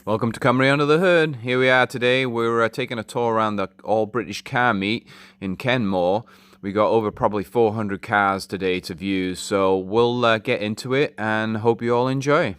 Welcome to Cymru Under the Hood. Here we are today. We're taking a tour around the all-British car meet in Kenmore. We got over probably 400 cars today to view, so we'll get into it and hope you all enjoy.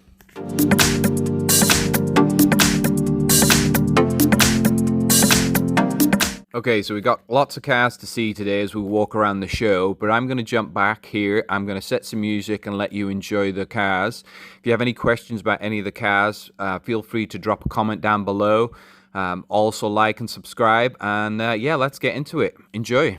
Okay, so we got lots of cars to see today as we walk around the show, but I'm going to jump back here. I'm going to set some music and let you enjoy the cars. If you have any questions about any of the cars, feel free to drop a comment down below. Also like and subscribe, and yeah, let's get into it. Enjoy.